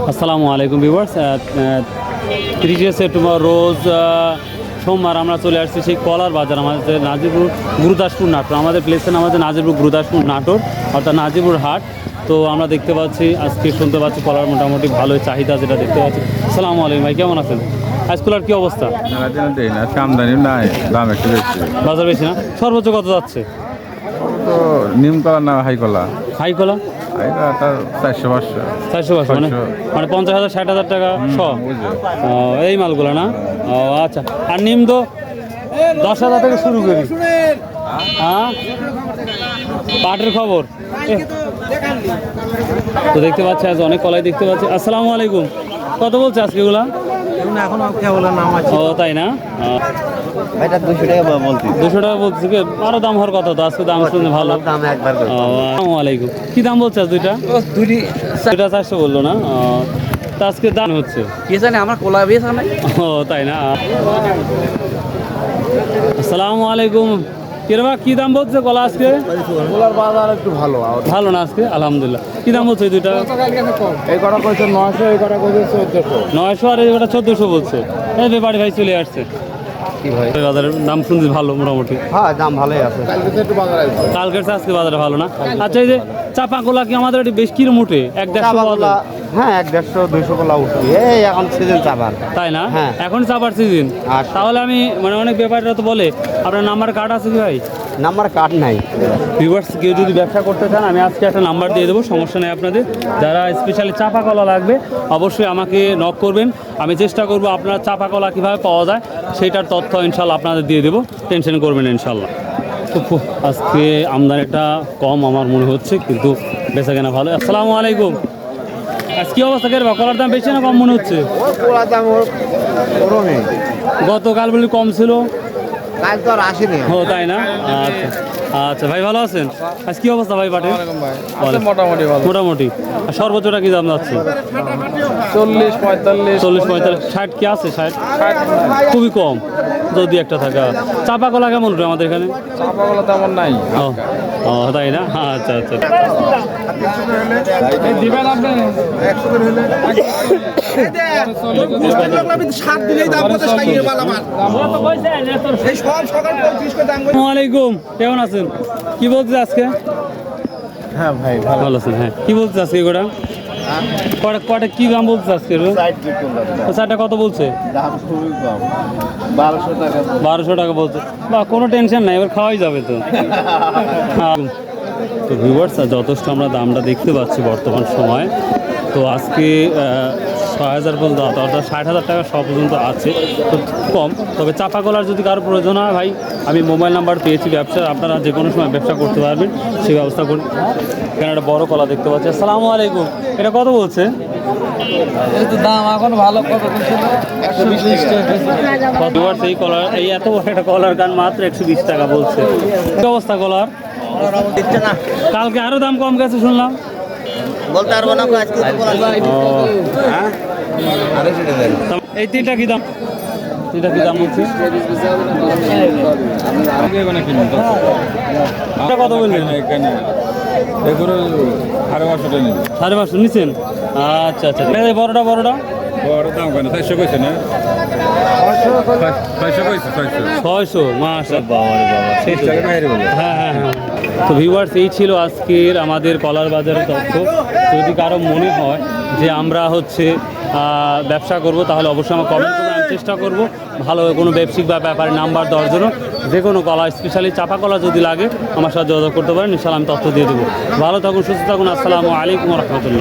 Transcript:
আসসালামু আলাইকুম viewers, 30 September রোজ সোমবার আমরা চলে আসছি সেই কলার বাজার আমাদের নাজিরপুর গুরুদাসপুর নাটোর। আমাদের প্লেসের নাম হচ্ছে নাজিরপুর গুরুদাসপুর নাটোর অর্থাৎ নাজিরপুর হাট। তো আমরা দেখতে পাচ্ছি আজকে শুনতে পাচ্ছি কলার মোটামুটি ভালোই চাহিদা যেটা দেখতে পাচ্ছি। আসসালামু আলাইকুম ভাই, কেমন আছেন? আজকুলার কী অবস্থা? আমদানি নাই, দাম একটু বেশি। বাজার বেশি না? সর্বোচ্চ কত যাচ্ছে? তো নিম কলা না হাই কলা? হাই কলা 400-500। 400 মানে 50,000 60,000 টাকা সব এই মালগুলো না? ও আচ্ছা। আর নিম তো 10,000 থেকে শুরু করি। হ্যাঁ, পাটের খবর তো দেখতে পাচ্ছি, আজ অনেক কলাই দেখতে পাচ্ছি। আসসালামু আলাইকুম, কত বলছে আজকে এগুলা? ও তাই না? 200 টাকা বলছি। 200 টাকা বলছি, আরো দাম হওয়ার কথা তো। আজকে দাম শুনে ভালো। আসসালামু আলাইকুম, কি দাম বলছে আজ দুইটা? দুইটা 400 বললো না? তা আজকে দাম হচ্ছে আমার কোলা বেশ নাই। ও তাই না? আসসালামু আলাইকুম, কিরবা কি দাম বলছে কলা আজকে? কোলার বাজার একটু ভালো ভালো না আজকে? আলহামদুলিল্লাহ। কি দাম বলছে এই দুইটা? এই কটা কইছে 900, এই কটা কইছে 1400। 900 আর এই কটা 1400 বলছে। এই ব্যাপারী ভাই চলে আসছে। কি ভাই? বাজারের দাম শুনছি ভালো মোটামুটি। হ্যাঁ, দাম ভালোই আছে। কালকের চেয়ে আজকে বাজারে ভালো না? আচ্ছা, এই যে চাপা কলা কি আমাদের বেশ কিরম উঠে? 1-150? হ্যাঁ, 150-200 কোলা উঠবে। এই এখন সিজন চাবার। তাই না? হ্যাঁ। এখন চাপার সিজন। আচ্ছা। তাহলে আমি মানে অনেক ব্যাপারীরা তো বলে আপনার নাম্বার কার্ড আছে কি ভাই? নাম্বার কার্ড নাই। ভিউয়ার্স, কেউ যদি ব্যবসা করতে চান আমি আজকে একটা নাম্বার দিয়ে দেবো, সমস্যা নেই আপনাদের। যারা স্পেশালি চাপা কলা লাগবে অবশ্যই আমাকে নক করবেন। আমি চেষ্টা করব আপনার চাপা কলা কীভাবে পাওয়া যায় সেইটার তথ্য ইনশাল্লাহ আপনাদের দিয়ে দেবো, টেনশন করবেন ইনশাল্লাহ। তো আজকে আমদানিটা কম আমার মনে হচ্ছে, কিন্তু বেচা কেনা ভালো। আসসালামু আলাইকুম, আজ কী অবস্থা? কেরবা কলার দাম বেশি না কম মনে হচ্ছে? কোলার দাম গতকাল বলি কম ছিল, কাল তো আর আসেনি। ও তাই না? আচ্ছা আচ্ছা ভাই, ভালো আছেন? আজ কি অবস্থা ভাই পাটে? মোটামুটি ভালো। মোটামুটি। আর সর্বোচ্চটা কি দাম যাচ্ছে? 40-45। 40-45 60 কি আছে? 60 খুবই কম, যদি একটা থাকা। চাপা কলা কেমন উঠবে আমাদের এখানে? চাপা কোলা তেমন নাই। ও ও তাই না? আচ্ছা আচ্ছা। দিবেন আপনি 100 করে হলে আসসালামু আলাইকুম, কেমন আছেন? কি বলছে আজকে? হ্যাঁ ভাই, ভালো আছেন? হ্যাঁ, কি বলছে আজকে গোটা? কটা কি দাম বলছে আজকে? চারটা কত বলছে? দাম খুবই কম, 1200 টাকা। 1200 টাকা বলছে। বা কোনো টেনশন নাই, এবার খাওয়াই যাবে তো। তো ভিউয়ার্স, যথেষ্ট আমরা দামটা দেখতে পাচ্ছি বর্তমান সময়। তো আজকে 6000 পর্যন্ত, অর্থাৎ 60,000 টাকা সব পর্যন্ত আছে, তো কম। তবে চাপা কলার যদি কারো প্রয়োজন হয় ভাই, আমি মোবাইল নাম্বার পেয়েছি ব্যবসার, আপনারা যে কোনো সময় ব্যবসা করতে পারবেন সেই ব্যবস্থা করুন। এখানে একটা বড় কলা দেখতে পাচ্ছি। আসসালামু আলাইকুম, এটা কত বলছে? দাম এখন ভালো। কত ছিল? 120 টাকা। ভিউয়ার্স, এই কলার, এই এত বড় একটা কলার গান মাত্র 120 টাকা বলছে। কি অবস্থা কলার? দিচ্ছে না, কালকে আরো দাম কম গেছে শুনলাম। বলতে পারবো না আজকে তো বলা যায়। হ্যাঁ, আরে সেটা দেন। এই তিনটা কি দাম? তিনটা কি দাম বলছি? এটা কত বললেন? এগুলো 550 টাকা নেবে। 550 নিচ্ছেন? আচ্ছা আচ্ছা। এই বড়টা বড়টা বড় দাম কেন? 400 কইছে না? 600 কইছে, 600। 600। মাশাআল্লাহ, শেষ টাকা বাইরে বলে। হ্যাঁ হ্যাঁ হ্যাঁ। তো ভিউয়ার্স, এই ছিল আজকের আমাদের কলার বাজারের তথ্য। যদি কারো মনে হয় যে আমরা হচ্ছে ব্যবসা করব, তাহলে অবশ্যই আমার কমেন্ট করবেন। আমি চেষ্টা করব ভালো কোনো ব্যবসায়িক বা ব্যাপারে নাম্বার দেওয়ার জন্য। যে কোনো কলা, স্পেশালি চাপা কলা যদি লাগে আমার সাথে যোগাযোগ করতে পারেন, ইনশাআল্লাহ আমি তথ্য দিয়ে দেবো। ভালো থাকুন, সুস্থ থাকুন। আসসালামু আলাইকুম রহমতুল্লাহ।